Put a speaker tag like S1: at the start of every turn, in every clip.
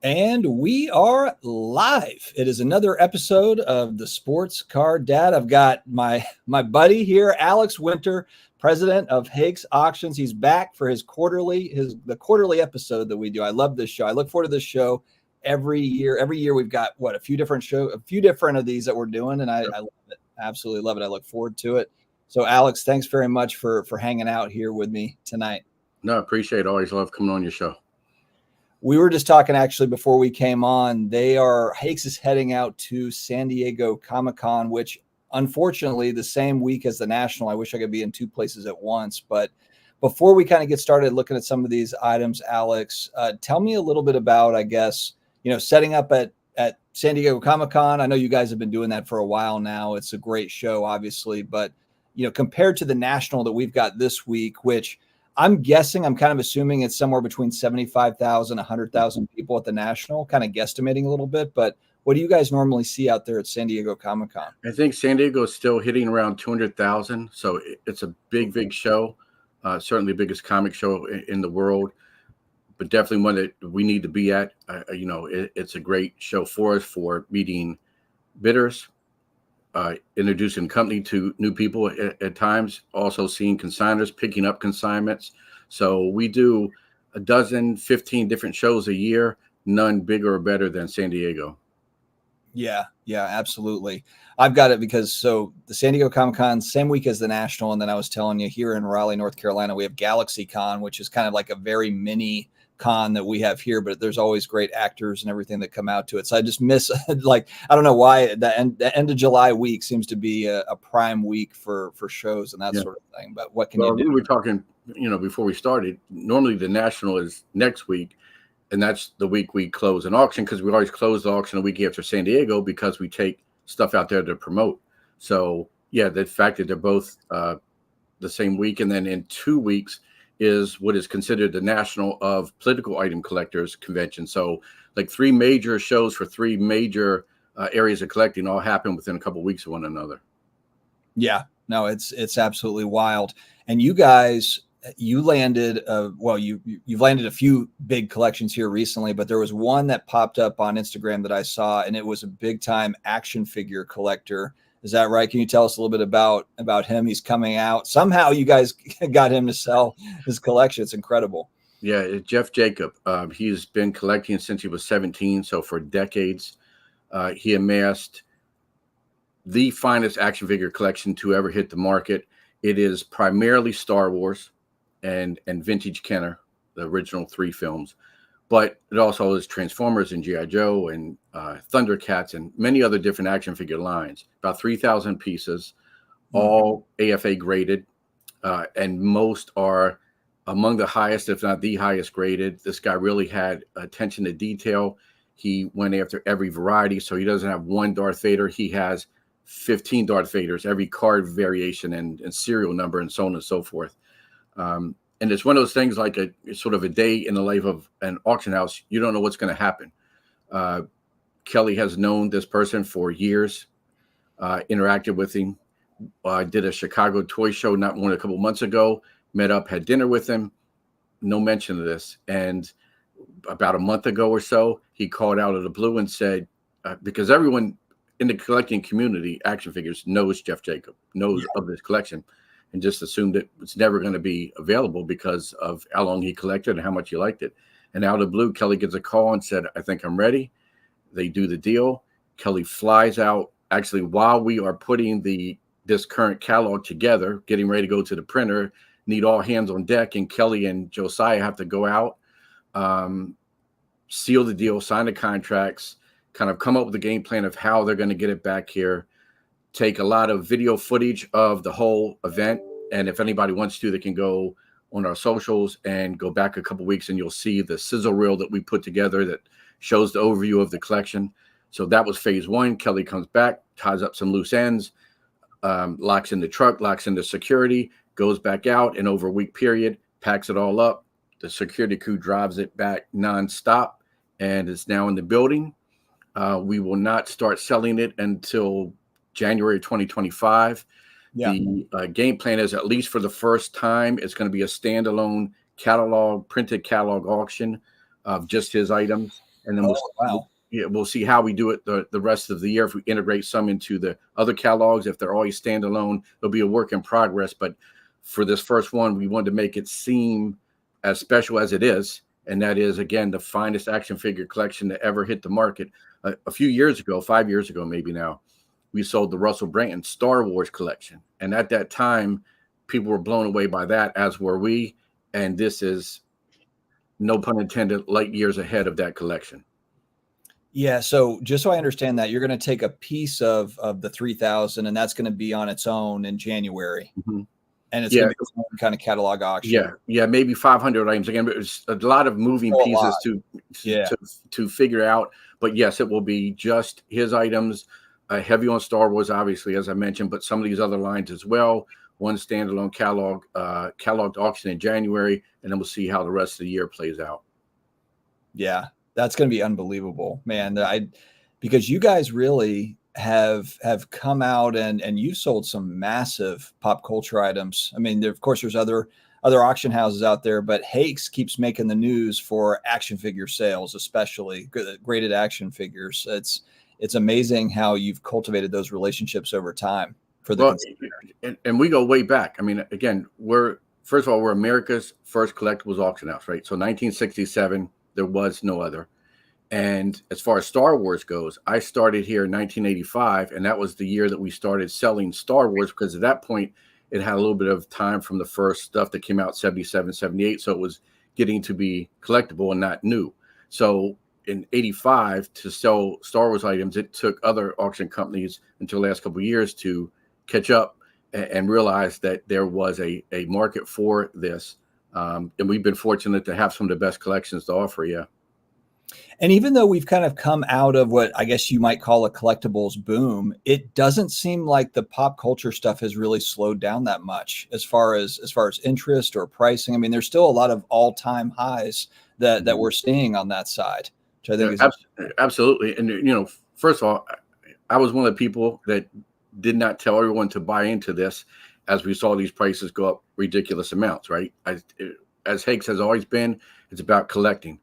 S1: And we are live. It is another episode of the Sports Card Dad. I've got my buddy here, Alex Winter, president of Hake's Auctions. He's back for the quarterly episode that we do. I love this show. I look forward to this show every year. Every year we've got a few different of these that we're doing, and I love it. Absolutely love it. I look forward to it. So, Alex, thanks very much for hanging out here with me tonight.
S2: No, appreciate it. Always love coming on your show.
S1: We were just talking actually before we came on. Hake's is heading out to San Diego Comic-Con, which unfortunately the same week as the National. I wish I could be in two places at once. But before we kind of get started looking at some of these items, Alex, tell me a little bit about, I guess, setting up at San Diego Comic-Con. I know you guys have been doing that for a while now. It's a great show, obviously, but compared to the National that we've got this week, which I'm kind of assuming it's somewhere between 75,000, 100,000 people at the National, kind of guesstimating a little bit. But what do you guys normally see out there at San Diego Comic-Con?
S2: I think San Diego is still hitting around 200,000. So it's a big show, certainly the biggest comic show in the world, but definitely one that we need to be at. It's a great show for us for meeting bidders, introducing the company to new people at times, also seeing consigners, picking up consignments. So we do 15 different shows a year, none bigger or better than San Diego.
S1: Yeah, absolutely. I've got it because the San Diego Comic-Con, same week as the National. And then I was telling you here in Raleigh, North Carolina, we have Galaxy Con, which is kind of like a very mini con that we have here, but there's always great actors and everything that come out to it. So I just miss, I don't know why the end of July week seems to be a prime week for shows and that sort of thing. But what can you do?
S2: We were talking, before we started, normally the National is next week, and that's the week we close an auction, because we always close the auction a week after San Diego because we take stuff out there to promote. So yeah, the fact that they're both the same week, and then in 2 weeks is what is considered the National of Political Item Collectors Convention. So like three major shows for three major areas of collecting all happen within a couple of weeks of one another.
S1: Yeah, no, it's absolutely wild. And you guys, you landed, you've landed a few big collections here recently, but there was one that popped up on Instagram that I saw, and it was a big time action figure collector. Is that right? Can you tell us a little bit about him? He's coming out. Somehow you guys got him to sell his collection. It's incredible.
S2: Yeah, Jeff Jacob. He's been collecting since he was 17. So for decades, he amassed the finest action figure collection to ever hit the market. It is primarily Star Wars and vintage Kenner, the original 3 films. But it also is Transformers and G.I. Joe and Thundercats and many other different action figure lines. About 3,000 pieces, all AFA graded, and most are among the highest, if not the highest graded. This guy really had attention to detail. He went after every variety, so he doesn't have one Darth Vader. He has 15 Darth Vaders, every card variation and serial number and so on and so forth. And it's one of those things like a sort of a day in the life of an auction house. You don't know what's going to happen. Kelly has known this person for years, interacted with him, did a Chicago toy show a couple months ago, met up, had dinner with him, no mention of this. And about a month ago or so, he called out of the blue and said, because everyone in the collecting community, action figures, knows Jeff Jacob, knows of this collection, and just assumed it was never going to be available because of how long he collected and how much he liked it. And out of the blue, Kelly gets a call and said, I think I'm ready. They do the deal. Kelly flies out. Actually, while we are putting this current catalog together, getting ready to go to the printer, need all hands on deck. And Kelly and Josiah have to go out, seal the deal, sign the contracts, kind of come up with a game plan of how they're going to get it back here. Take a lot of video footage of the whole event. And if anybody wants to, they can go on our socials and go back a couple weeks and you'll see the sizzle reel that we put together that shows the overview of the collection. So that was phase 1. Kelly comes back, ties up some loose ends, locks in the truck, locks in the security, goes back out, and over a week period, packs it all up. The security crew drives it back nonstop, and it's now in the building. We will not start selling it until January 2025. Yeah. The game plan is, at least for the first time, it's going to be a standalone catalog, printed catalog auction of just his items. and then
S1: Oh, wow.
S2: we'll see how we do it the rest of the year. If we integrate some into the other catalogs, if they're always standalone, it'll be a work in progress. But for this first one, we wanted to make it seem as special as it is, and that is, again, the finest action figure collection to ever hit the market. A few years ago, 5 years ago, maybe now, we sold the Russell Brand Star Wars collection, and at that time, people were blown away by that, as were we. And this is, no pun intended, light years ahead of that collection.
S1: Yeah. So just so I understand that, you're going to take a piece of the 3,000, and that's going to be on its own in January.
S2: Mm-hmm.
S1: And it's going to be its own kind of catalog auction.
S2: Yeah, maybe 500 items. Again, there's a lot of moving pieces to figure out. But yes, it will be just his items, heavy on Star Wars, obviously, as I mentioned, but some of these other lines as well. One standalone catalog auction in January, and then we'll see how the rest of the year plays out.
S1: Yeah, that's going to be unbelievable, man. Because you guys really have come out and you sold some massive pop culture items. I mean, of course, there's other auction houses out there, but Hake's keeps making the news for action figure sales, especially graded action figures. It's amazing how you've cultivated those relationships over time.
S2: And we go way back. I mean, again, we're America's first collectibles auction house, right? So 1967, there was no other. And as far as Star Wars goes, I started here in 1985, and that was the year that we started selling Star Wars, because at that point, it had a little bit of time from the first stuff that came out 77, 78. So it was getting to be collectible and not new. So in 85, to sell Star Wars items, it took other auction companies until the last couple of years to catch up and realize that there was a market for this. And we've been fortunate to have some of the best collections to offer. Yeah.
S1: And even though we've kind of come out of what I guess you might call a collectibles boom, it doesn't seem like the pop culture stuff has really slowed down that much as far as interest or pricing. I mean, there's still a lot of all-time highs that we're seeing on that side, which I think is
S2: absolutely. And first of all, I was one of the people that did not tell everyone to buy into this as we saw these prices go up ridiculous amounts, right? As Hake has always been, it's about collecting.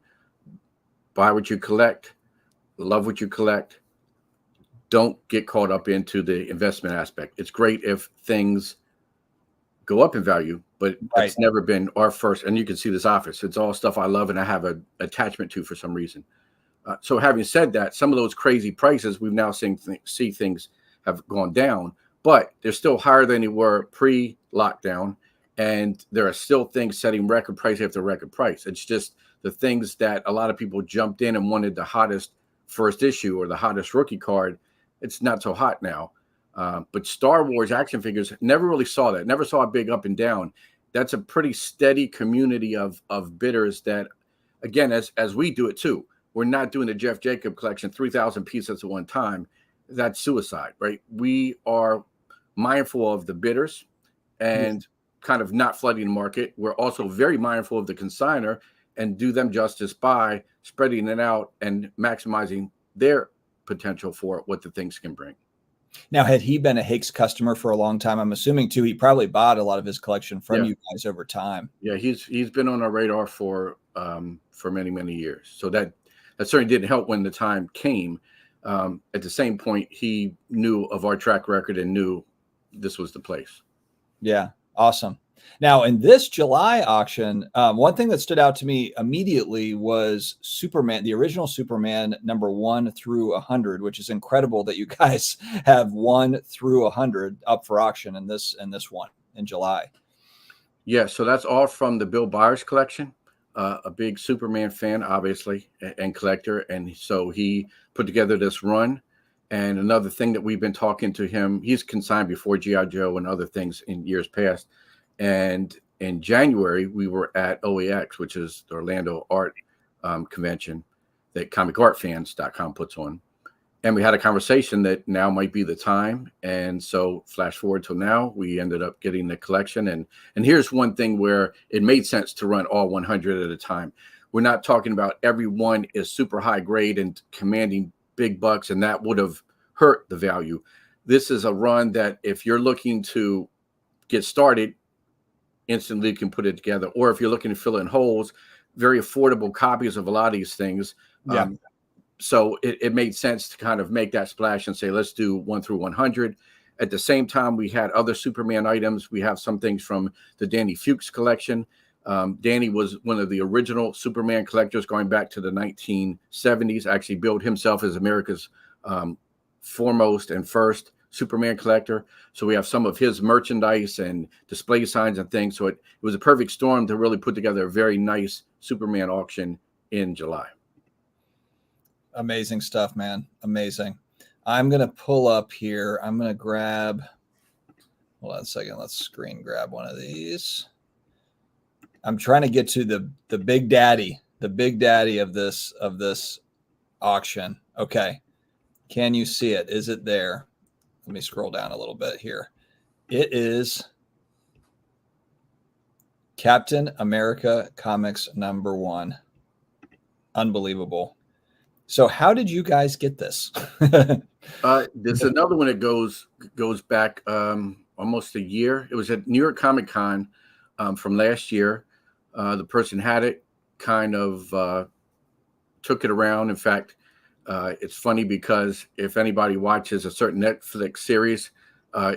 S2: Buy what you collect, love what you collect. Don't get caught up into the investment aspect. It's great if things go up in value, but It's never been our first. And you can see this office. It's all stuff I love and I have an attachment to for some reason. So having said that, some of those crazy prices we've now see things have gone down, but they're still higher than they were pre-lockdown. And there are still things setting record price after record price. It's just the things that a lot of people jumped in and wanted the hottest first issue or the hottest rookie card. It's not so hot now. But Star Wars action figures, never really saw that. Never saw a big up and down. That's a pretty steady community of bidders that, again, as we do it too. We're not doing the Jeff Jacob collection, 3,000 pieces at one time. That's suicide, right? We are mindful of the bidders and kind of not flooding the market. We're also very mindful of the consignor and do them justice by spreading it out and maximizing their potential for what the things can bring.
S1: Now, had he been a Hake's customer for a long time? I'm assuming too, he probably bought a lot of his collection from you guys over time.
S2: Yeah, he's been on our radar for many, many years. So that certainly didn't help when the time came. At the same point, he knew of our track record and knew this was the place. Yeah.
S1: Awesome. Now, in this July auction, one thing that stood out to me immediately was Superman, the original Superman number 1 through 100, which is incredible that you guys have 1 through 100 up for auction in this one in July.
S2: Yeah, so that's all from the Bill Byers collection. A big Superman fan, obviously, and collector. And so he put together this run. And another thing that we've been talking to him, he's consigned before G.I. Joe and other things in years past. And in January, we were at OAX, which is the Orlando Art Convention that comicartfans.com puts on. And we had a conversation that now might be the time. And so flash forward till now, we ended up getting the collection. And here's one thing where it made sense to run all 100 at a time. We're not talking about every one is super high grade and commanding big bucks, and that would have hurt the value. This is a run that if you're looking to get started, instantly can put it together. Or if you're looking to fill in holes, very affordable copies of a lot of these things. So it made sense to kind of make that splash and say, let's do 1 through 100. At the same time, we had other Superman items. We have some things from the Danny Fuchs collection. Danny was one of the original Superman collectors going back to the 1970s, actually billed himself as America's foremost and first Superman collector. So we have some of his merchandise and display signs and things. So it was a perfect storm to really put together a very nice Superman auction in July.
S1: Amazing stuff, man. Amazing. I'm going to pull up here. I'm going to grab, hold on a second. Let's screen grab one of these. I'm trying to get to the big daddy of this auction. Okay. Can you see it? Is it there? Let me scroll down a little bit here. It is Captain America Comics #1. Unbelievable. So how did you guys get this?
S2: There's another one that goes back almost a year. It was at New York Comic Con from last year. The person had it, kind of took it around. In fact, it's funny because if anybody watches a certain Netflix series,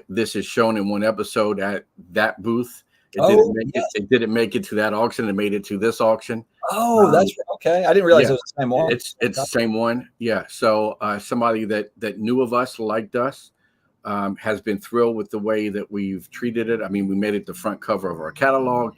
S2: this is shown in one episode at that booth. It didn't make it to that auction. It made it to this auction.
S1: Oh, that's okay. I didn't realize it was the same one.
S2: It's the same one. Yeah. So somebody that knew of us, liked us, has been thrilled with the way that we've treated it. I mean, we made it the front cover of our catalog.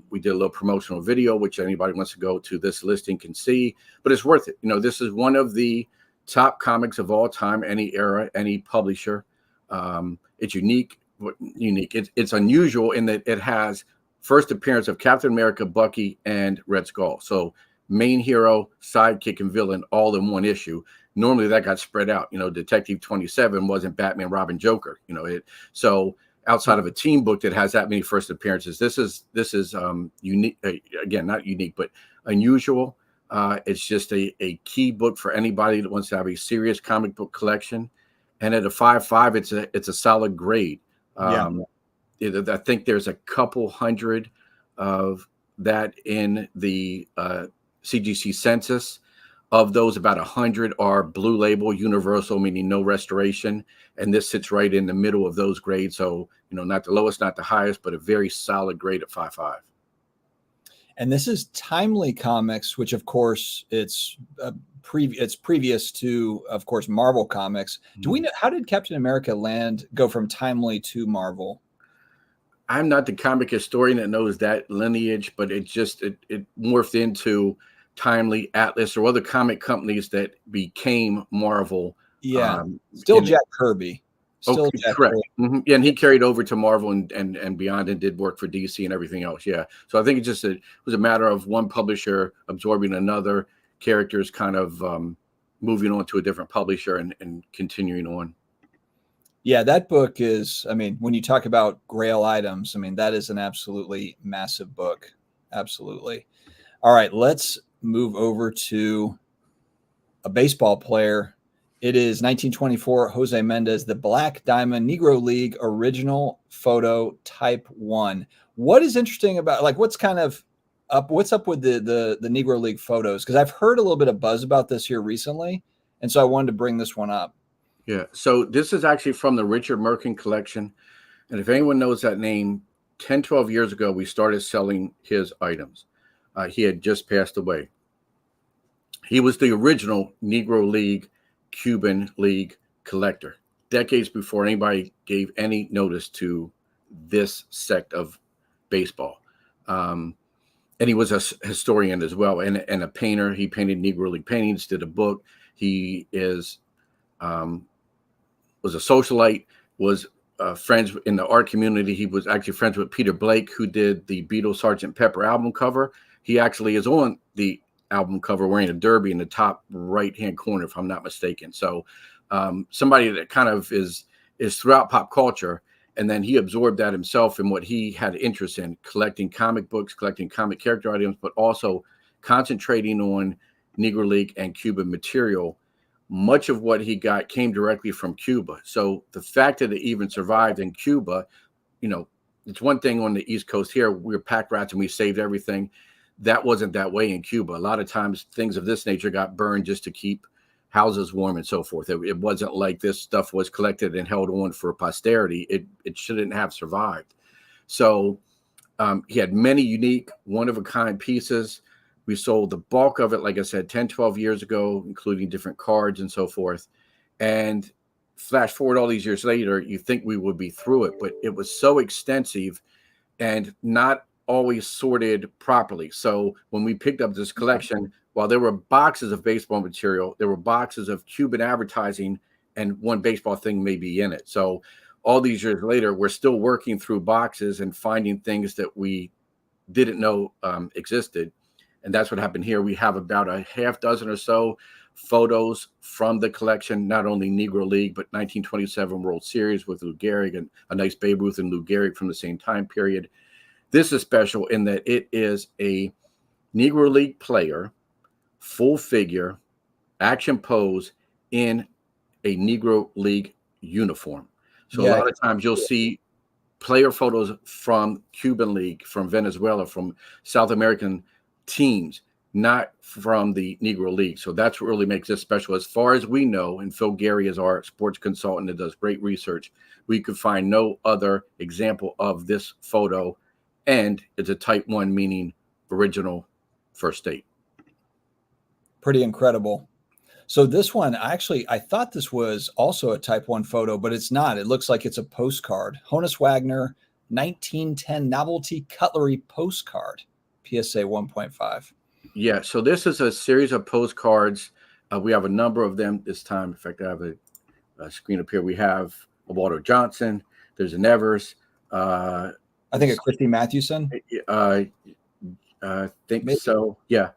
S2: We did a little promotional video, which anybody wants to go to this listing can see, but it's worth it. You know, this is one of the top comics of all time, any era, any publisher. It's unique. It's unusual in that it has first appearance of Captain America, Bucky, and Red Skull. So main hero, sidekick, and villain all in one issue. Normally that got spread out. You know, Detective 27 wasn't Batman, Robin, Joker. You know, so outside of a team book that has that many first appearances, this is unique. Again, not unique, but unusual. It's just a key book for anybody that wants to have a serious comic book collection. And at a 5.5, it's a solid grade. I think there's a couple hundred of that in the CGC census. Of those, about 100 are blue label universal, meaning no restoration. And this sits right in the middle of those grades. So, you know, not the lowest, not the highest, but a very solid grade at 5.5.
S1: And this is Timely Comics, which of course it's previous to, of course, Marvel Comics. Do we know, how did Captain America go from Timely to Marvel?
S2: I'm not the comic historian that knows that lineage, but it morphed into Timely, Atlas, or other comic companies that became Marvel.
S1: Yeah, still Jack Kirby.
S2: Still Jack correct. Kirby. Mm-hmm. Yeah, and he carried over to Marvel and beyond, and did work for DC and everything else. Yeah, so I think it was a matter of one publisher absorbing another, characters kind of moving on to a different publisher and continuing on.
S1: Yeah, that book is, I mean, when you talk about Grail items, I mean, that is an absolutely massive book. Absolutely. All right, let's move over to a baseball player. It is 1924 Jose Mendez, the Black Diamond Negro League original photo type 1. What is interesting about, like, what's up with the Negro League photos? Because I've heard a little bit of buzz about this here recently, and so I wanted to bring this one up.
S2: Yeah, so this is actually from the Richard Merkin collection. And if anyone knows that name, 10, 12 years ago, we started selling his items. He had just passed away. He was the original Negro League, Cuban League collector, decades before anybody gave any notice to this sect of baseball. And he was a historian as well, and a painter. He painted Negro League paintings, did a book. He was a socialite, was friends in the art community. He was actually friends with Peter Blake, who did the Beatles Sgt. Pepper album cover. He actually is on the album cover wearing a derby in the top right-hand corner, if I'm not mistaken. So somebody that kind of is throughout pop culture. And then he absorbed that himself in what he had interest in, collecting comic books, collecting comic character items, but also concentrating on Negro League and Cuban material. Much of what he got came directly from Cuba. So the fact that it even survived in Cuba, you know, it's one thing on the East Coast here, we're pack rats and we saved everything. that wasn't that way in Cuba. A lot of times things of this nature got burned just to keep houses warm and so forth. It wasn't like this stuff was collected and held on for posterity. It shouldn't have survived. So he had many unique, one-of-a-kind pieces. We sold the bulk of it, like I said, 10, 12 years ago, including different cards and so forth. And flash forward all these years later, you think we would be through it, but it was so extensive and not always sorted properly. So when we picked up this collection, while there were boxes of baseball material, there were boxes of Cuban advertising, and one baseball thing may be in it. So all these years later, we're still working through boxes and finding things that we didn't know existed. And that's what happened here. We have about a half dozen or so photos from the collection, not only Negro League, but 1927 World Series with Lou Gehrig, and a nice Babe Ruth and Lou Gehrig from the same time period. This is special in that it is a Negro League player, full figure, action pose in a Negro League uniform. So a lot of times you'll see player photos from Cuban League, from Venezuela, from South American teams, not from the Negro League. So that's what really makes this special. As far as we know, and Phil Gary is our sports consultant that does great research, we could find no other example of this photo. And it's a type 1, meaning original first date.
S1: Pretty incredible. So this one, actually, I thought this was also a type 1 photo, but it's not. It looks like it's a postcard. Honus Wagner, 1910 novelty cutlery postcard, PSA 1.5.
S2: Yeah, so this is a series of postcards. We have a number of them this time. In fact, I have a screen up here. We have a Walter Johnson. There's an Evers.
S1: I think a Christy Mathewson.
S2: I think maybe so. Yeah.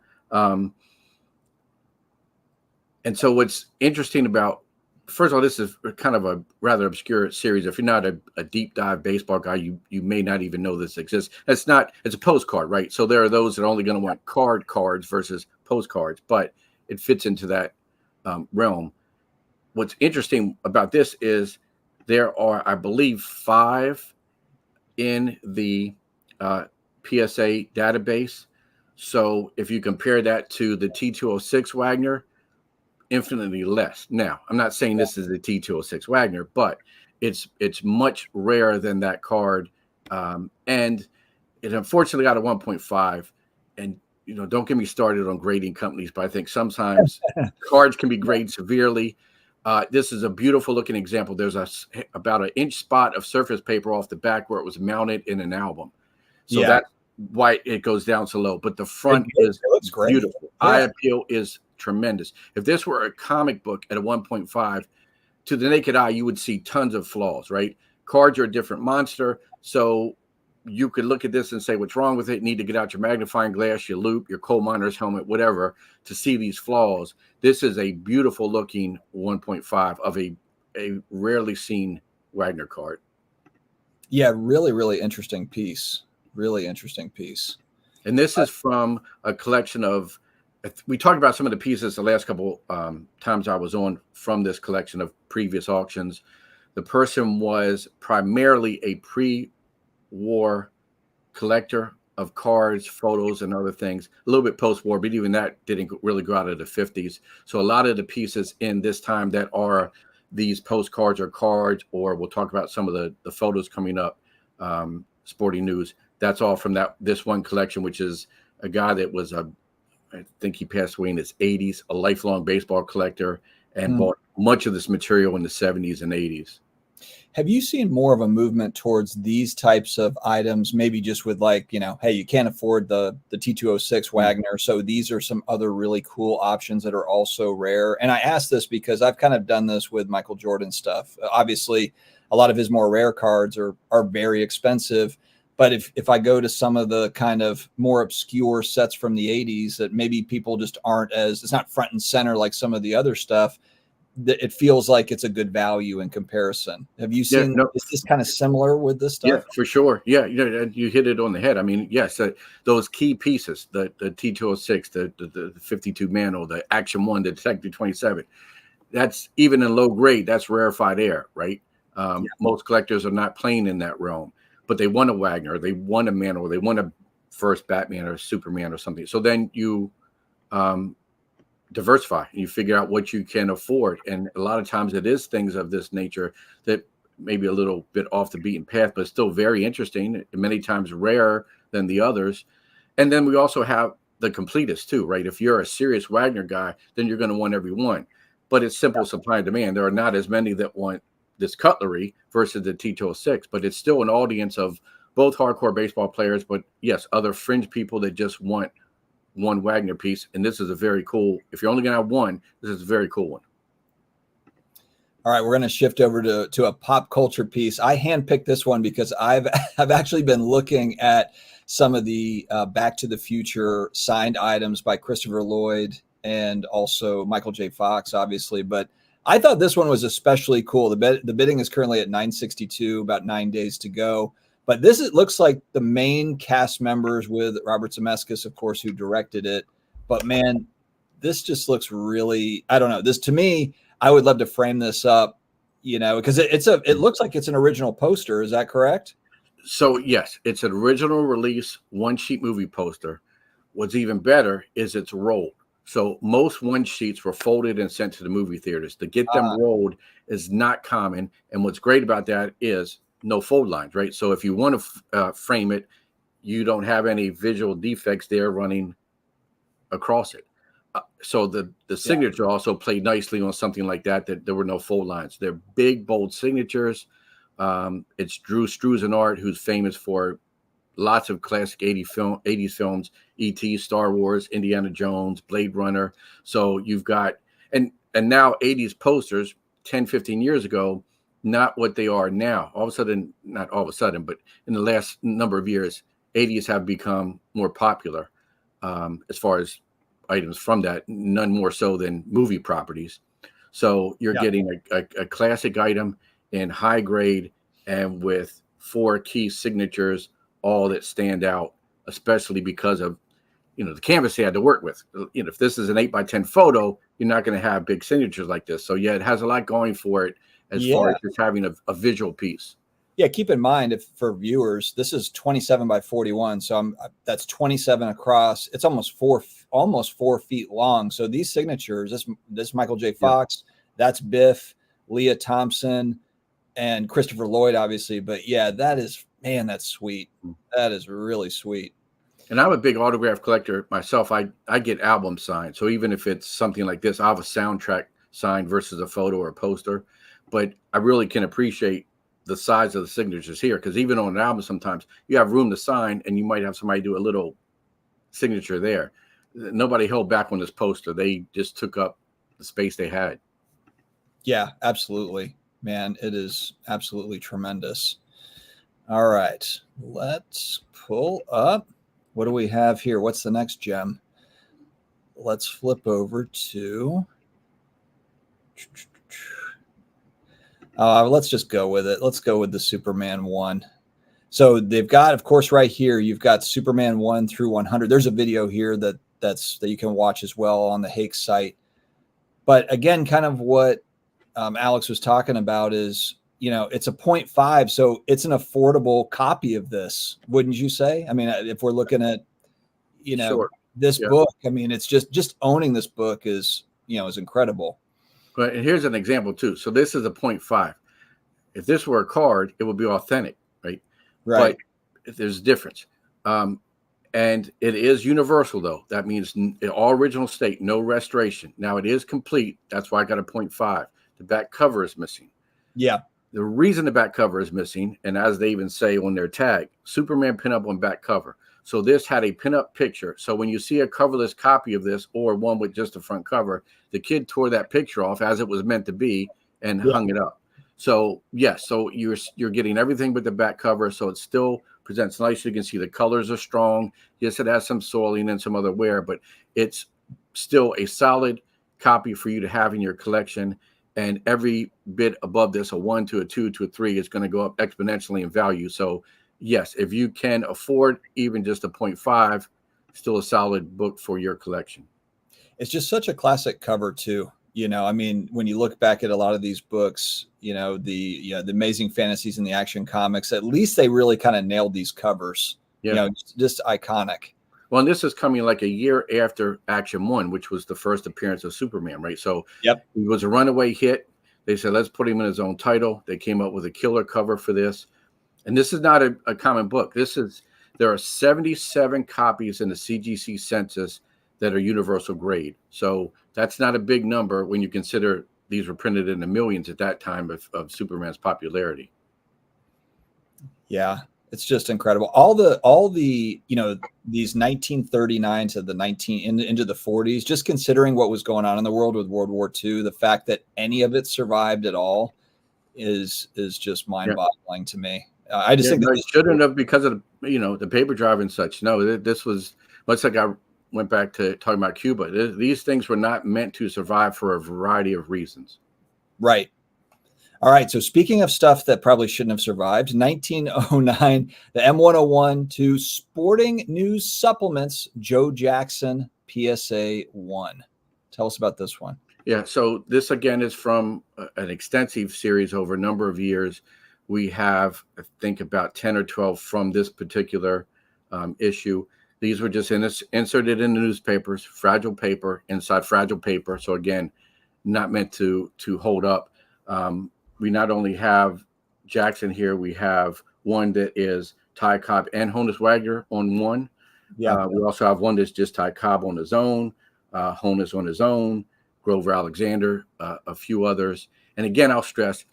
S2: And so what's interesting about, first of all, this is kind of a rather obscure series. If you're not a deep dive baseball guy, you may not even know this exists. It's a postcard, right? So there are those that are only going to want cards versus postcards, but it fits into that realm. What's interesting about this is there are, I believe, 5 in the PSA database. So if you compare that to the T206 Wagner, infinitely less. Now, I'm not saying this is the T206 Wagner, but it's much rarer than that card. And it unfortunately got a 1.5. And, don't get me started on grading companies, but I think sometimes cards can be graded severely. This is a beautiful looking example. There's about an inch spot of surface paper off the back where it was mounted in an album. So that's why it goes down so low. But the front is beautiful. Yeah. Eye appeal is tremendous. If this were a comic book at a 1.5, to the naked eye, you would see tons of flaws, right? Cards are a different monster. So you could look at this and say, what's wrong with it? You need to get out your magnifying glass, your loop, your coal miner's helmet, whatever, to see these flaws. This is a beautiful looking 1.5 of a rarely seen Wagner card.
S1: Yeah, really, really interesting piece. Really interesting piece.
S2: And this is from a collection of, we talked about some of the pieces the last couple times I was on from this collection of previous auctions. The person was primarily a pre-war collector of cards, photos, and other things. A little bit post-war, but even that didn't really go out of the 50s. So a lot of the pieces in this time that are these postcards or cards, or we'll talk about some of the photos coming up, Sporting News, that's all from this one collection, which is a guy that was I think he passed away in his 80s, a lifelong baseball collector, and bought much of this material in the 70s and 80s.
S1: Have you seen more of a movement towards these types of items, maybe just with hey, you can't afford the T206 Wagner, so these are some other really cool options that are also rare? And I ask this because I've kind of done this with Michael Jordan stuff. Obviously, a lot of his more rare cards are very expensive. But if I go to some of the kind of more obscure sets from the 80s that maybe people just aren't it's not front and center like some of the other stuff, it feels like it's a good value in comparison. Have you seen, is this kind of similar with this stuff?
S2: Yeah, for sure. Yeah, you hit it on the head. I mean, yes, those key pieces, the T206, the 52 Mano, the Action 1, the Detective 27, that's even in low grade, that's rarefied air, right? Most collectors are not playing in that realm. But they want a Wagner, they want a Mano, they want a first Batman or Superman or something. So then you diversify and you figure out what you can afford. And a lot of times it is things of this nature that maybe a little bit off the beaten path, but still very interesting, and many times rarer than the others. And then we also have the completists too, right? If you're a serious Wagner guy, then you're going to want every one. But it's simple supply and demand. There are not as many that want this cutlery versus the T206, but it's still an audience of both hardcore baseball players, but yes, other fringe people that just want one Wagner piece. And this is a very cool, if you're only going to have one, this is a very cool one.
S1: All right, we're going to shift over to a pop culture piece. I handpicked this one because I've actually been looking at some of the Back to the Future signed items by Christopher Lloyd and also Michael J. Fox, obviously. But I thought this one was especially cool. The bidding is currently at $962, about 9 days to go. But it looks like the main cast members with Robert Zemeckis, of course, who directed it. But man, this just looks really, I don't know. This, to me, I would love to frame this up, because it looks like it's an original poster. Is that correct?
S2: So yes, it's an original release, one sheet movie poster. What's even better is it's rolled. So most one sheets were folded and sent to the movie theaters. To get them rolled is not common. And what's great about that is no fold lines, right? So if you want to frame it, you don't have any visual defects there running across it. So the signature also played nicely on something like that there were no fold lines. They're big, bold signatures. It's Drew Struzan, who's famous for lots of classic 80s films, E.T., Star Wars, Indiana Jones, Blade Runner. So you've got, and now 80s posters 10, 15 years ago, not what they are now. All of a sudden, not all of a sudden, but in the last number of years, 80s have become more popular as far as items from that, none more so than movie properties. So you're getting a classic item in high grade and with 4 key signatures, all that stand out, especially because of, the canvas they had to work with. If this is an 8x10 photo, you're not going to have big signatures like this. So yeah, it has a lot going for it as far as just having a visual piece.
S1: Yeah, keep in mind, for viewers, this is 27 by 41, so that's 27 across. It's almost 4 feet long. So these signatures, this Michael J. Fox, that's Biff, Leah Thompson, and Christopher Lloyd, obviously. But yeah, that's sweet. That is really sweet.
S2: And I'm a big autograph collector myself. I get albums signed. So even if it's something like this, I have a soundtrack signed versus a photo or a poster. But I really can appreciate the size of the signatures here, because even on an album, sometimes you have room to sign and you might have somebody do a little signature there. Nobody held back on this poster. They just took up the space they had.
S1: Yeah, absolutely, man. It is absolutely tremendous. All right, let's pull up. What do we have here? What's the next gem? Let's flip over to let's just go with it. Let's go with the Superman 1. So they've got, of course, right here, you've got Superman 1 through 100. There's a video here that you can watch as well on the Hake site. But again, kind of what Alex was talking about is, it's a 0.5, so it's an affordable copy of this, wouldn't you say? I mean, if we're looking at, this book, I mean, it's just owning this book is incredible.
S2: But and here's an example too. So this is a 0.5. If this were a card, it would be authentic, right?
S1: Right.
S2: But there's a difference. And it is universal, though. That means all original state, no restoration. Now it is complete. That's why I got a 0.5. The back cover is missing.
S1: Yeah.
S2: The reason the back cover is missing, and as they even say on their tag, Superman pinup on back cover. So this had a pinup picture. So when you see a coverless copy of this or one with just the front cover, the kid tore that picture off as it was meant to be and hung it up. So yes, so you're getting everything but the back cover. So it still presents nicely. You can see the colors are strong. Yes, it has some soiling and some other wear, but it's still a solid copy for you to have in your collection. And every bit above this, a 1 to a 2 to a 3, is going to go up exponentially in value. So yes, if you can afford even just a 0.5, still a solid book for your collection.
S1: It's just such a classic cover too. I mean, when you look back at a lot of these books, the Amazing Fantasies and the Action Comics, at least they really kind of nailed these covers.
S2: Yeah.
S1: You know, just iconic.
S2: Well, and this is coming like a year after Action 1, which was the first appearance of Superman, right? So
S1: Yep.
S2: he was a runaway hit. They said, let's put him in his own title. They came up with a killer cover for this. And this is not a common book. There are 77 copies in the CGC census that are universal grade. So that's not a big number when you consider these were printed in the millions at that time of Superman's popularity.
S1: Yeah, it's just incredible. All the you know, these 1939 to the into the 40s, just considering what was going on in the world with World War II, the fact that any of it survived at all is just mind-boggling to me. I just think
S2: no,
S1: that
S2: it shouldn't have, because of the paper drive and such. No, this was much like I went back to talking about Cuba. These things were not meant to survive for a variety of reasons.
S1: Right. All right. So speaking of stuff that probably shouldn't have survived, 1909, the M101 to Sporting News Supplements, Joe Jackson PSA 1. Tell us about this one.
S2: Yeah. So this again is from an extensive series over a number of years. We have, I think, about 10 or 12 from this particular issue. These were just inserted in the newspapers, fragile paper, inside fragile paper. So again, not meant to hold up. We not only have Jackson here, we have one that is Ty Cobb and Honus Wagner on one.
S1: Yeah.
S2: We also have one that's just Ty Cobb on his own, Honus on his own, Grover Alexander, a few others. And again, I'll stress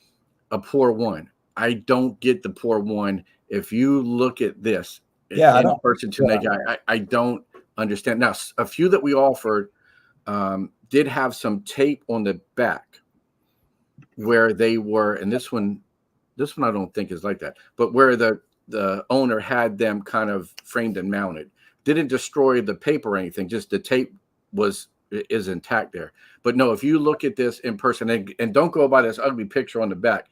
S2: a poor one. I don't get the poor one. If you look at this,
S1: yeah,
S2: in person to naked eye, I don't understand. Now, a few that we offered did have some tape on the back where they were, and this one I don't think is like that, but where the owner had them kind of framed and mounted. Didn't destroy the paper or anything, just the tape is intact there. But no, if you look at this in person, and don't go by this ugly picture on the back,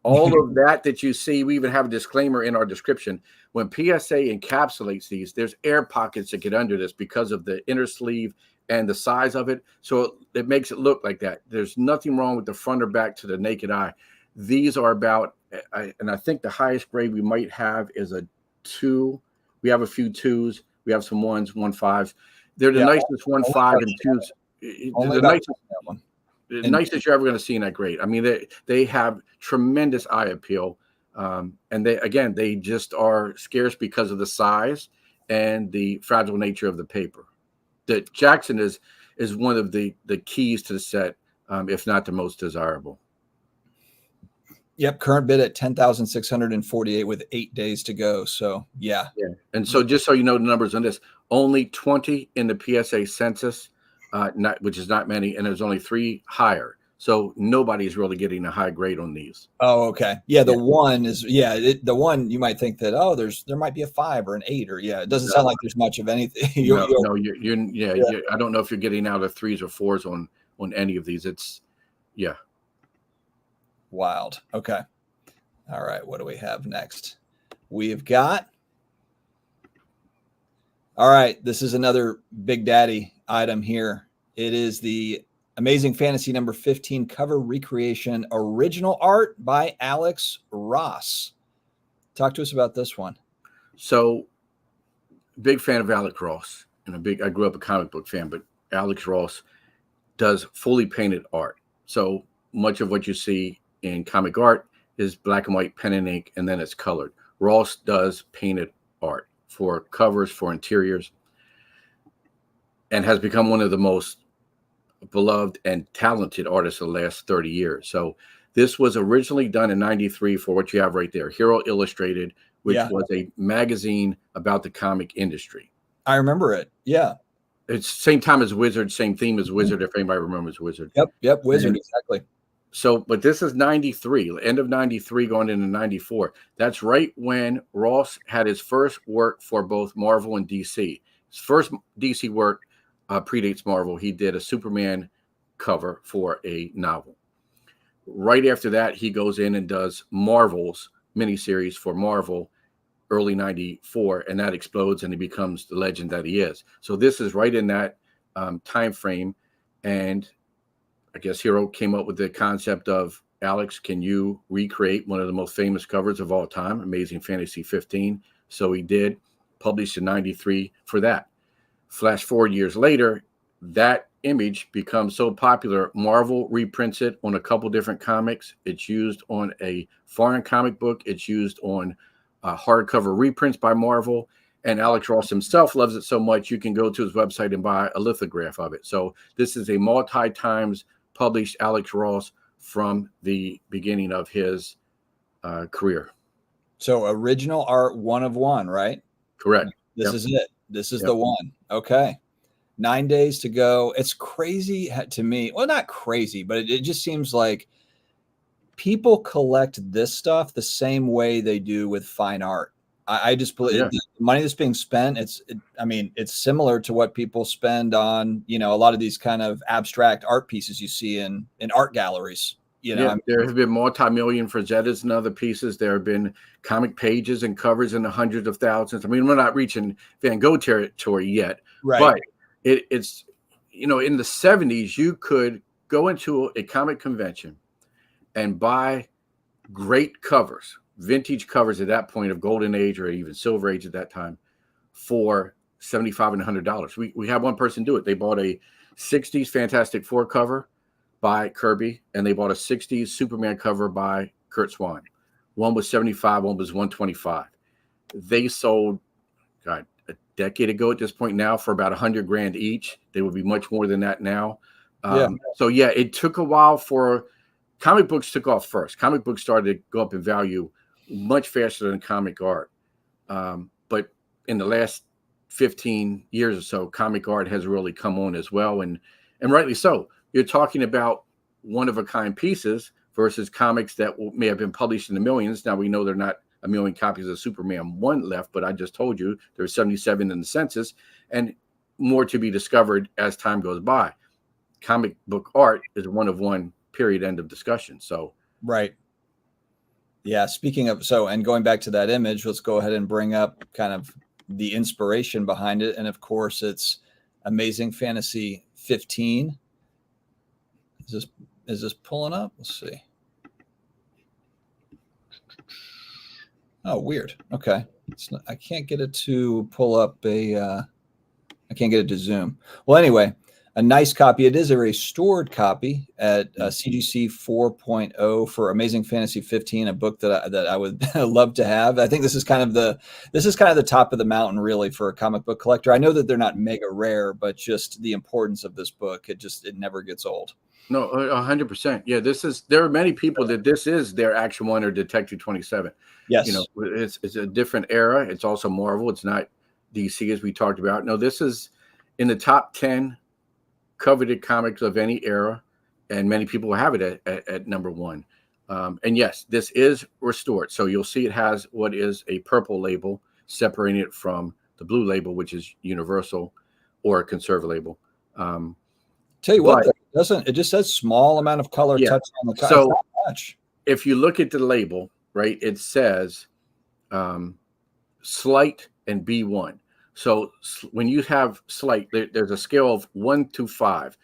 S2: all of that you see, we even have a disclaimer in our description. When PSA encapsulates these, there's air pockets that get under this because of the inner sleeve and the size of it. So it makes it look like that. There's nothing wrong with the front or back to the naked eye. These are about, and I think the highest grade we might have is a 2. We have a few 2s. We have some 1s, 1.5s. They're the nicest 1.5 and 2s. The nicest one. The nicest you're ever going to see in that grade. I mean, they have tremendous eye appeal. And they just are scarce because of the size and the fragile nature of the paper. That Jackson is one of the keys to the set, if not the most desirable.
S1: Yep, current bid at 10,648 with 8 days to go. So yeah.
S2: And so just so you know the numbers on this, only 20 in the PSA census, which is not many, and there's only 3 higher. So nobody's really getting a high grade on these.
S1: Oh, okay. Yeah, the one is the one you might think that there might be a 5 or an 8 or it doesn't sound like there's much of anything.
S2: You're I don't know if you're getting out of 3s or 4s on any of these. It's
S1: wild. Okay. All right. What do we have next? We've got. All right. This is another Big Daddy item here. It is the Amazing Fantasy number 15 cover recreation, original art by Alex Ross. Talk to us about this one.
S2: So, big fan of Alex Ross, and I grew up a comic book fan, but Alex Ross does fully painted art. So much of what you see in comic art is black and white, pen and ink, and then it's colored. Ross does painted art for covers, for interiors, and has become one of the most beloved and talented artists of the last 30 years. So this was originally done in 93 for what you have right there, Hero Illustrated, which was a magazine about the comic industry.
S1: I remember it. Yeah.
S2: It's same time as Wizard, same theme as Wizard, if anybody remembers Wizard.
S1: Yep, Wizard, exactly.
S2: So, but this is 93, end of 93 going into 94. That's right when Ross had his first work for both Marvel and DC. His first DC work predates Marvel. He did a Superman cover for a novel. Right after that, he goes in and does Marvel's miniseries for Marvel, early 94, and that explodes and he becomes the legend that he is. So this is right in that time frame. And I guess Hero came up with the concept of, Alex, can you recreate one of the most famous covers of all time, Amazing Fantasy 15? So he did, published in 93 for that. Flash forward years later, that image becomes so popular, Marvel reprints it on a couple different comics. It's used on a foreign comic book. It's used on hardcover reprints by Marvel. And Alex Ross himself loves it so much, you can go to his website and buy a lithograph of it. So this is a multi-times published Alex Ross from the beginning of his career.
S1: So original art, 1 of 1, right?
S2: Correct.
S1: This is it. This is the one. Okay. 9 days to go. It's crazy to me. Well, not crazy, but it just seems like people collect this stuff the same way they do with fine art. I just believe the money that's being spent, it's similar to what people spend on, a lot of these kind of abstract art pieces you see in art galleries.
S2: There have been multi-million Frazettas and other pieces. There have been comic pages and covers in the hundreds of thousands. I mean, we're not reaching Van Gogh territory yet,
S1: right?
S2: But it's in the 70s, you could go into a comic convention and buy great covers, vintage covers at that point of Golden Age or even Silver Age at that time, for $75 and $100. We had one person do it. They bought a 60s Fantastic Four cover by Kirby, and they bought a 60s Superman cover by Kurt Swan. One was 75, one was 125. They sold, God, a decade ago at this point now, for about $100,000 each. They would be much more than that now. So it took a while for comic books took off first. Comic books started to go up in value much faster than comic art. But in the last 15 years or so, comic art has really come on as well, and rightly so. You're talking about one-of-a-kind pieces versus comics that may have been published in the millions. Now, we know there are not a million copies of Superman 1 left, but I just told you there's 77 in the census, and more to be discovered as time goes by. Comic book art is one of one, period, end of discussion. So,
S1: right. Yeah, speaking of, and going back to that image, let's go ahead and bring up kind of the inspiration behind it. And of course, it's Amazing Fantasy 15. Is this pulling up? Let's see. Oh, weird. Okay. I can't get it to pull up I can't get it to zoom. Well, anyway, a nice copy. It is a restored copy at CGC 4.0 for Amazing Fantasy 15, a book that I would love to have. I think this is kind of the top of the mountain, really, for a comic book collector. I know that they're not mega rare, but just the importance of this book, it never gets old.
S2: No, 100%. Yeah, there are many people that this is their Action 1 or Detective 27.
S1: Yes.
S2: It's a different era. It's also Marvel. It's not DC, as we talked about. No, this is in the top 10 coveted comics of any era, and many people will have it at number 1. And yes, this is restored. So you'll see it has what is a purple label separating it from the blue label, which is Universal or a conserve label.
S1: Tell you what, it just says small amount of color touch on the top.
S2: So not much. If you look at the label, right, it says slight and B1. So when you have slight, there's a scale of 1 to 5,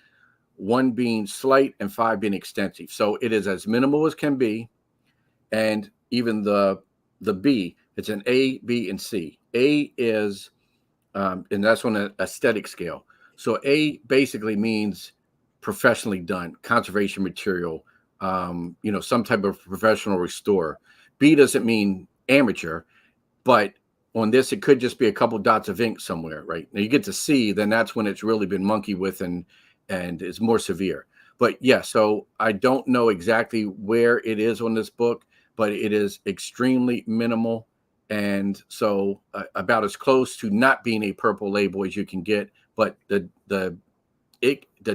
S2: 1 being slight and 5 being extensive. So it is as minimal as can be. And even the B, it's an A, B, and C. A is, and that's on an aesthetic scale. So A basically means professionally done, conservation material, some type of professional restorer. B doesn't mean amateur, but on this, it could just be a couple dots of ink somewhere, right? Now you get to C, then that's when it's really been monkeyed with and is more severe. But yeah, so I don't know exactly where it is on this book, but it is extremely minimal. And so about as close to not being a purple label as you can get, but the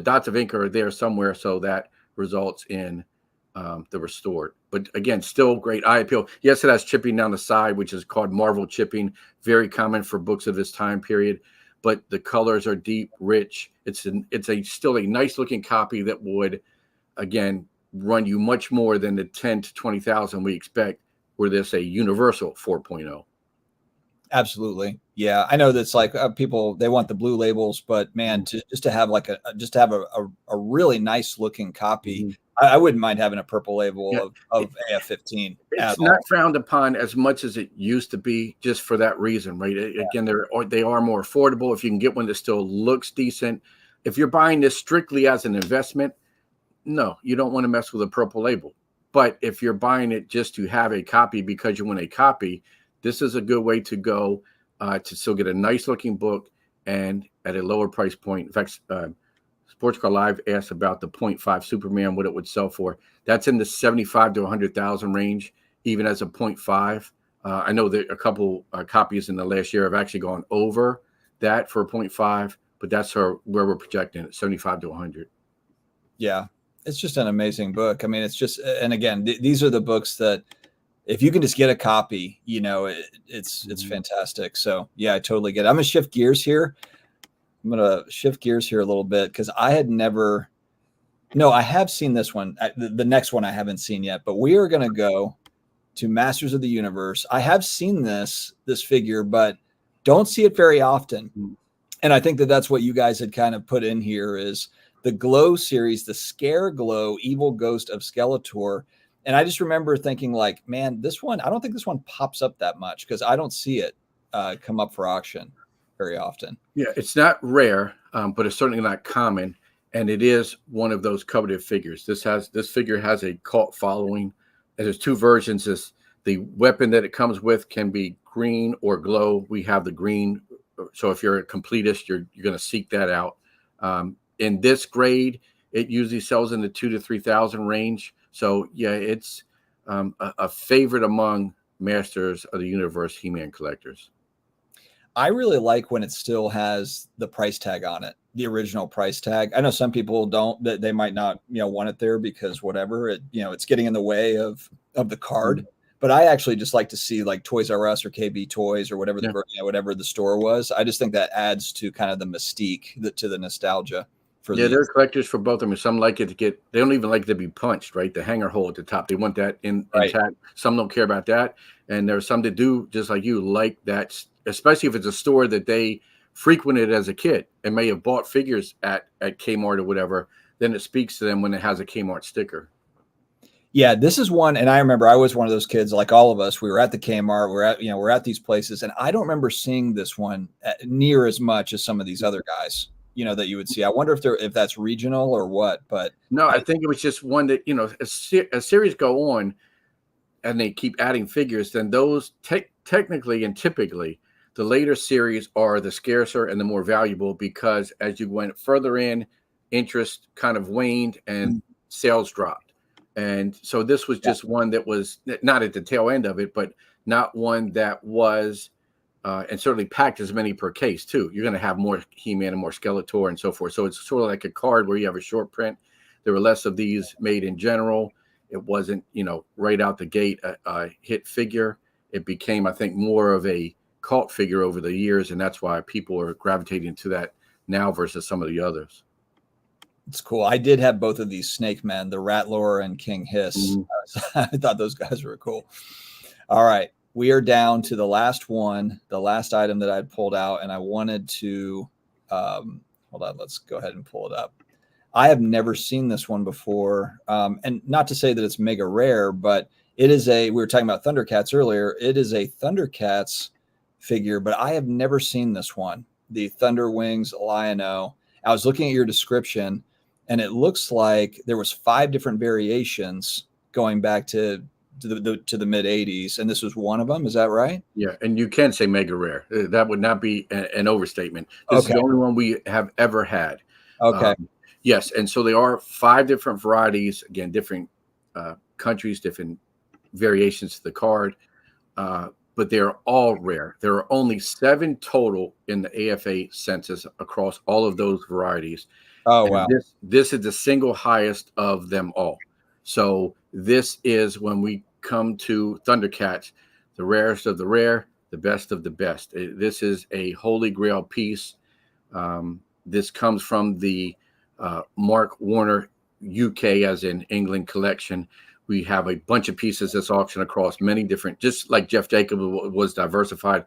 S2: dots of ink are there somewhere, so that results in the restored. But again, still great eye appeal. Yes, it has chipping down the side, which is called Marvel chipping, very common for books of this time period. But the colors are deep, rich. It's still a nice looking copy that would, again, run you much more than the 10 to 20,000 we expect. Were this a Universal 4.0?
S1: Absolutely. Yeah. I know that's like people, they want the blue labels, but man, just to have like just to have a really nice looking copy, I wouldn't mind having a purple label
S2: Yeah.
S1: of AF-15 at
S2: It's not
S1: all.
S2: frowned upon as much as it used to be, just for that reason, right? Again, they are more affordable if you can get one that still looks decent. If you're buying this strictly as an investment, no, you don't want to mess with a purple label. But if you're buying it just to have a copy because you want a copy, this is a good way to go to still get a nice looking book and at a lower price point. In fact, Sports Car Live asked about the .5 Superman, what it would sell for. That's in the 75 to 100,000 range, even as a .5. I know that a couple copies in the last year have actually gone over that for a .5, but that's where we're projecting it, 75 to 100.
S1: Yeah. It's just an amazing book. I mean, it's just, and again, these are the books that if you can just get a copy, you know, it's fantastic. So yeah, I totally get it. I'm gonna shift gears here. I'm gonna shift gears here a little bit because I had never. No, I have seen this one. The next one I haven't seen yet, but we are gonna go to Masters of the Universe. I have seen this figure, but don't see it very often. And I think that that's what you guys had kind of put in here is the Glow series, the Scare Glow Evil Ghost of Skeletor. And I just remember thinking like, man, this one, I don't think this one pops up that much because I don't see it come up for auction very often.
S2: Yeah, it's not rare, but it's certainly not common. And it is one of those coveted figures. This figure has a cult following. And there's two versions. The weapon that it comes with can be green or glow. We have the green. So if you're a completist, you're going to seek that out. In this grade, it usually sells in the 2,000 to 3,000 range. So yeah, it's a favorite among Masters of the Universe He-Man collectors.
S1: I really like when it still has the price tag on it, the original price tag. I know some people don't, that they might not, want it there because whatever it's getting in the way of the card. But I actually just like to see like Toys R Us or KB Toys or whatever whatever the store was. I just think that adds to kind of the mystique, to the nostalgia.
S2: There are collectors for both of them. Some like it to get, they don't even like it to be punched, right? The hanger hole at the top. They want that intact. Some don't care about that. And there are some that do, just like you, like that, especially if it's a store that they frequented as a kid and may have bought figures at Kmart or whatever. Then it speaks to them when it has a Kmart sticker.
S1: Yeah, this is one, and I remember I was one of those kids, like all of us. We were at the Kmart, we're at these places, and I don't remember seeing this one near as much as some of these other guys, that you would see. I wonder if that's regional or what. But
S2: no, I think it was just one that as series go on, and they keep adding figures. Then those technically and typically, the later series are the scarcer and the more valuable because as you went further in, interest kind of waned and sales dropped. And so this was just one that was not at the tail end of it, but not one that was, and certainly packed as many per case too. You're going to have more He-Man and more Skeletor and so forth. So it's sort of like a card where you have a short print. There were less of these made in general. It wasn't, right out the gate a hit figure. It became, I think, more of a cult figure over the years, and that's why people are gravitating to that now versus some of the others.
S1: It's cool. I did have both of these Snake Men, the Rattler and King Hiss. I thought those guys were cool. All right. We are down to the last one, the last item that I had pulled out, and I wanted to hold on. Let's go ahead and pull it up. I have never seen this one before. And not to say that it's mega rare, but it is we were talking about Thundercats earlier. It is a Thundercats figure, but I have never seen this one, the Thunder Wings Lion-O. I was looking at your description, and it looks like there was 5 different variations going back to the mid 80s, and this was one of them. Is that right?
S2: Yeah, and you can say mega rare. That would not be an overstatement. This is the only one we have ever had.
S1: Okay.
S2: Yes, and so there are 5 different varieties. Again, different countries, different variations to the card, but they're all rare. There are only 7 total in the AFA census across all of those varieties.
S1: Oh, wow.
S2: This is the single highest of them all. So this is, when we come to Thundercats, the rarest of the rare, the best of the best. This is a holy grail piece. This comes from the Mark Warner UK, as in England, collection. We have a bunch of pieces that's auctioned across many different, just like Jeff Jacob was diversified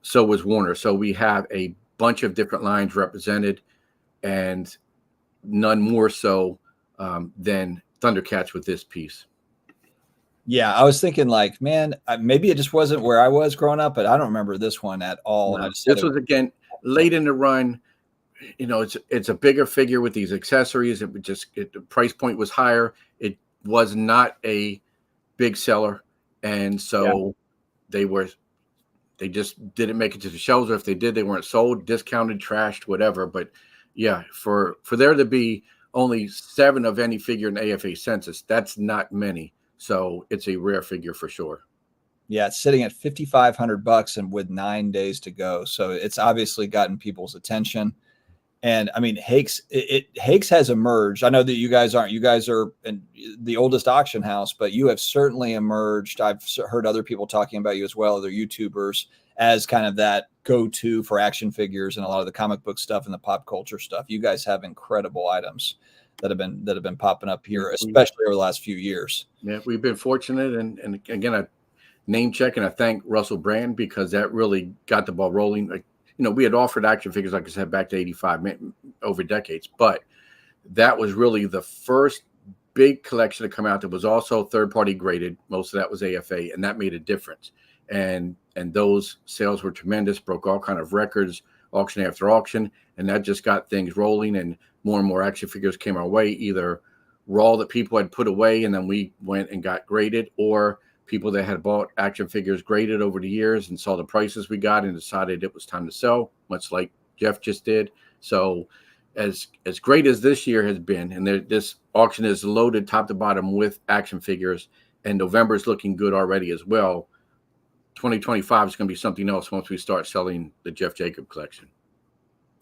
S2: So was Warner. So we have a bunch of different lines represented, and none more so than Thundercats with this piece.
S1: Yeah, I was thinking like, man, maybe it just wasn't where I was growing up, but I don't remember this one at all.
S2: No, this was again late in the run. You know, it's a bigger figure with these accessories. The price point was higher. It was not a big seller, and so they just didn't make it to the shelves, or if they did, they weren't sold, discounted, trashed, whatever. But yeah, for there to be only 7 of any figure in AFA census, that's not many. So it's a rare figure for sure.
S1: Yeah, it's sitting at $5,500 and with 9 days to go. So it's obviously gotten people's attention. And I mean, Hake's has emerged. I know that you guys are in the oldest auction house, but you have certainly emerged. I've heard other people talking about you as well, other YouTubers, as kind of that go-to for action figures and a lot of the comic book stuff and the pop culture stuff. You guys have incredible items that have been popping up here, especially over the last few years.
S2: Yeah, we've been fortunate, and again, I name check and I thank Russell Brand, because that really got the ball rolling. Like, you know, we had offered action figures, like I said, back to 85 over decades, but that was really the first big collection to come out that was also third-party graded. Most of that was AFA, and that made a difference. And those sales were tremendous, broke all kind of records, auction after auction, and that just got things rolling, and more action figures came our way, either raw that people had put away and then we went and got graded, or people that had bought action figures graded over the years and saw the prices we got and decided it was time to sell, much like Jeff just did. So as great as this year has been, and this auction is loaded top to bottom with action figures, and November is looking good already as well, 2025 is going to be something else once we start selling the Jeff Jacob collection.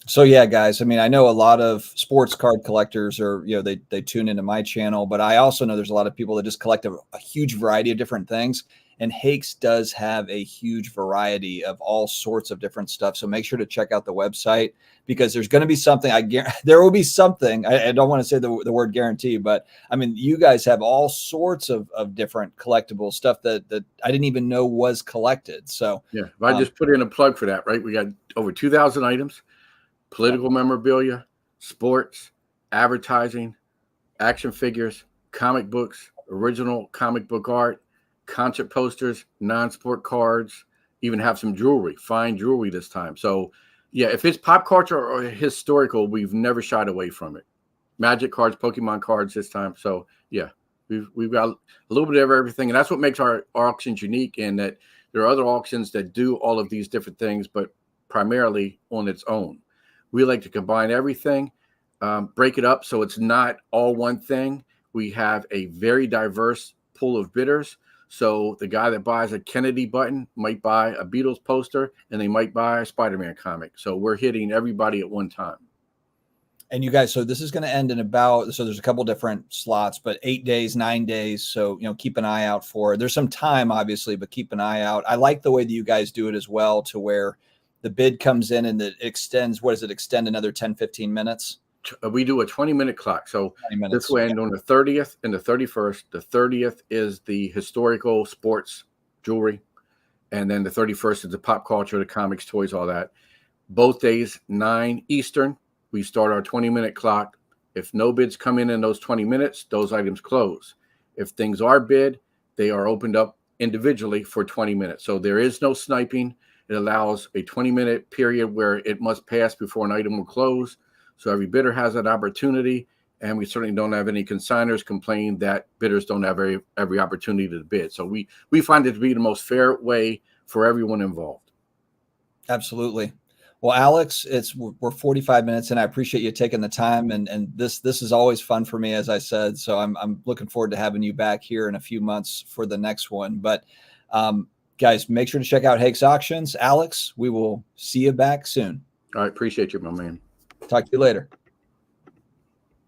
S1: So yeah, guys, I mean, I know a lot of sports card collectors are, you know, they tune into my channel, but I also know there's a lot of people that just collect a huge variety of different things. And Hake's does have a huge variety of all sorts of different stuff. So make sure to check out the website, because there's going to be something. There will be something. I don't want to say the word guarantee, but I mean, you guys have all sorts of different collectible stuff that I didn't even know was collected. So
S2: yeah, if I just put in a plug for that, right? We got over 2,000 items. Political memorabilia, sports, advertising, action figures, comic books, original comic book art, concert posters, non-sport cards, even have some jewelry, fine jewelry this time. So yeah, if it's pop culture or historical, we've never shied away from it. Magic cards, Pokemon cards this time. So yeah, we've got a little bit of everything. And that's what makes our auctions unique, in that there are other auctions that do all of these different things, but primarily on its own. We like to combine everything, break it up so it's not all one thing. We have a very diverse pool of bidders. So the guy that buys a Kennedy button might buy a Beatles poster, and they might buy a Spider-Man comic. So we're hitting everybody at one time.
S1: And you guys, so this is going to end in so there's a couple different slots, but 8 days, 9 days. So, you know, keep an eye out for it. There's some time, obviously, but keep an eye out. I like the way that you guys do it as well, to where the bid comes in and it extends. What does it extend? Another 10, 15 minutes?
S2: We do a 20-minute clock. So this will end on the 30th and the 31st. The 30th is the historical sports jewelry. And then the 31st is the pop culture, the comics, toys, all that. Both days, 9 Eastern. We start our 20-minute clock. If no bids come in those 20 minutes, those items close. If things are bid, they are opened up individually for 20 minutes. So there is no sniping. It allows a 20-minute period where it must pass before an item will close. So every bidder has that opportunity, and we certainly don't have any consigners complain that bidders don't have every opportunity to bid. So we find it to be the most fair way for everyone involved.
S1: Absolutely. Well, Alex, we're 45 minutes in. I appreciate you taking the time, and this is always fun for me, as I said. So I'm looking forward to having you back here in a few months for the next one. But guys, make sure to check out Hake's Auctions. Alex, we will see you back soon.
S2: All right. Appreciate you, my man.
S1: Talk to you later.